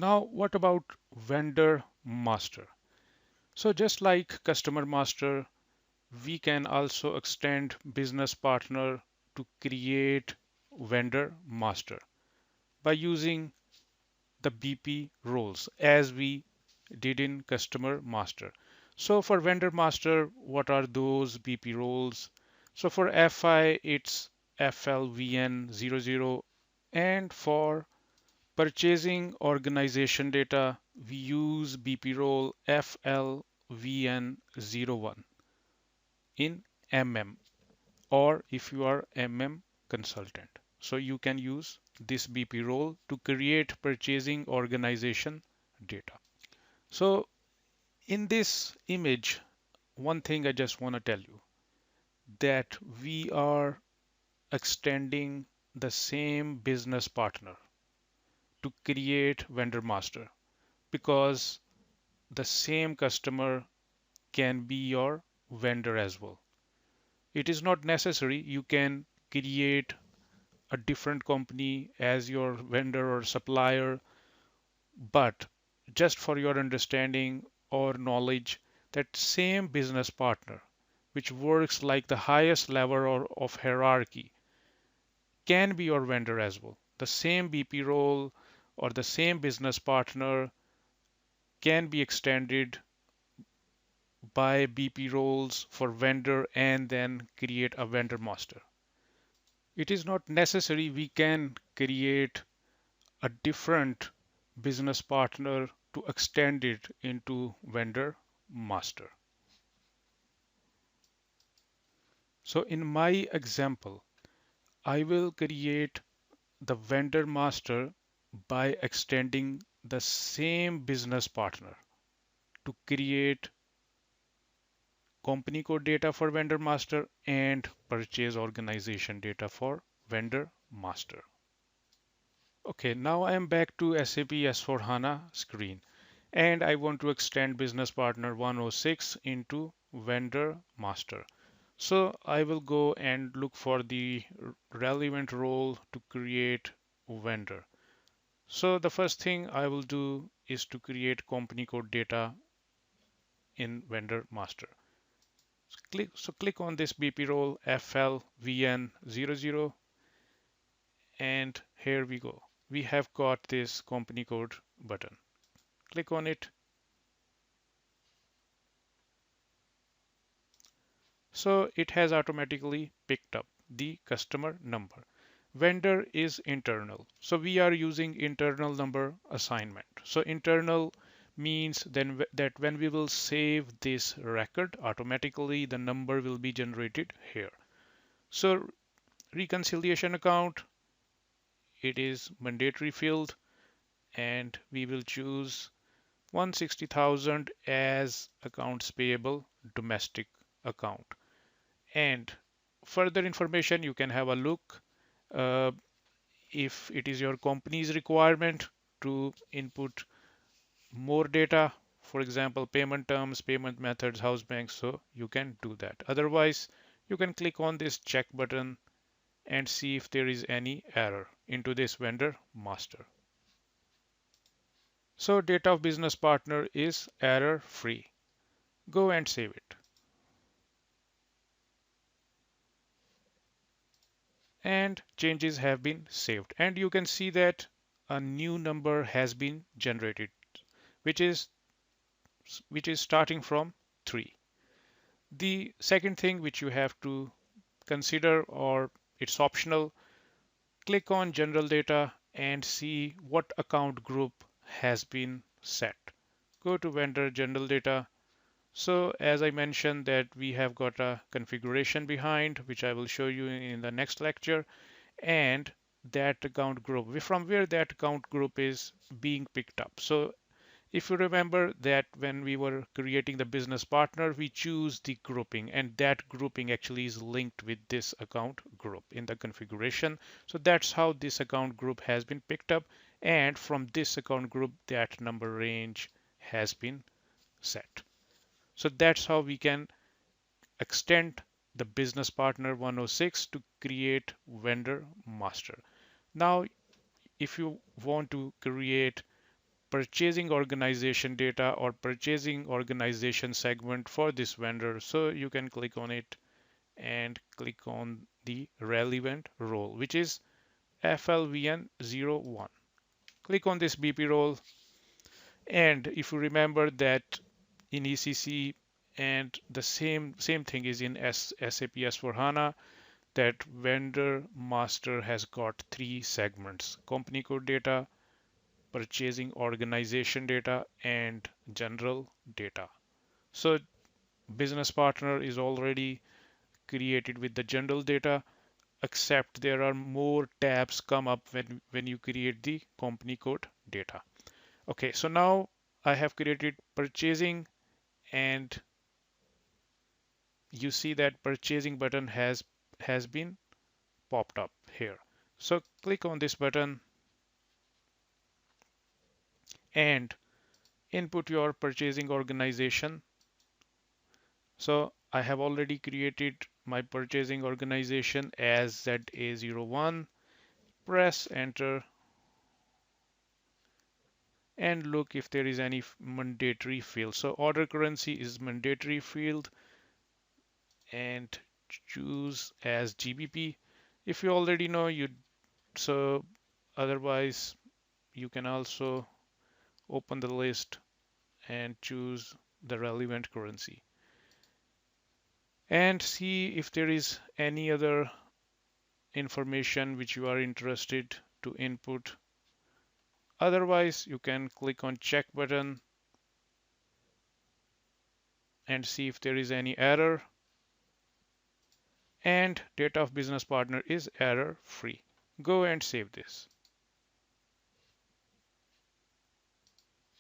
Now, what about vendor master? So just like customer master, we can also extend business partner to create vendor master by using the BP roles as we did in customer master. So for vendor master, what are those BP roles? So for FI, it's FLVN00, and for purchasing organization data, we use BP role FLVN01 in MM, or if you are MM consultant. So you can use this BP role to create purchasing organization data. So in this image, one thing I just want to tell you that we are extending the same business partner to create vendor master because the same customer can be your vendor as well. It is not necessary you can create a different company as your vendor or supplier, but just for your understanding or knowledge, that same business partner, which works like the highest level of hierarchy, can be your vendor as well. The same BP role or the same business partner can be extended by BP roles for vendor and then create a vendor master. It is not necessary we can create a different business partner to extend it into vendor master. So in my example, I will create the vendor master by extending the same business partner to create company code data for vendor master and purchase organization data for vendor master. Okay, now I am back to SAP S/4HANA screen and I want to extend business partner 106 into vendor master. So I will go and look for the relevant role to create vendor. So the first thing I will do is to create company code data in vendor master. So click on this BP role FLVN00 and here we go. We have got this company code button. Click on it. So it has automatically picked up the customer number. Vendor is internal. So we are using internal number assignment. So internal means then that when we will save this record, automatically the number will be generated here. So reconciliation account, it is mandatory field and we will choose 160,000 as accounts payable domestic account. And further information, you can have a look uh, if it is your company's requirement to input more data, for example, payment terms, payment methods, house banks, so you can do that. Otherwise, you can click on this check button and see if there is any error into this vendor master. So data of business partner is error free. Go and save it. And changes have been saved. And you can see that a new number has been generated, which is starting from 3. The second thing which you have to consider, or it's optional, click on general data and see what account group has been set. Go to vendor general data. So as I mentioned that we have got a configuration behind, which I will show you in the next lecture, and that account group, from where that account group is being picked up. So if you remember that when we were creating the business partner, we choose the grouping, and that grouping actually is linked with this account group in the configuration. So that's how this account group has been picked up. And from this account group, that number range has been set. So that's how we can extend the business partner 106 to create vendor master. Now, if you want to create purchasing organization data or purchasing organization segment for this vendor. So you can click on it and click on the relevant role, which is FLVN01. Click on this BP role. And if you remember that in ECC, and the same thing is in SAP S for HANA, that vendor master has got three segments: company code data, purchasing organization data, and general data. So business partner is already created with the general data, except there are more tabs come up when you create the company code data. Okay, so now I have created purchasing, and you see that purchasing button has been popped up here. So click on this button and input your purchasing organization. So I have already created my purchasing organization as ZA01. Press enter and look if there is any mandatory field. So order currency is mandatory field, and choose as GBP. If you already know, so otherwise you can also open the list and choose the relevant currency and see if there is any other information which you are interested to input. Otherwise, you can click on check button and see if there is any error. And data of business partner is error free. Go and save this.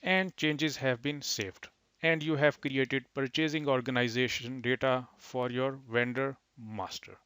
And changes have been saved. And you have created purchasing organization data for your vendor master.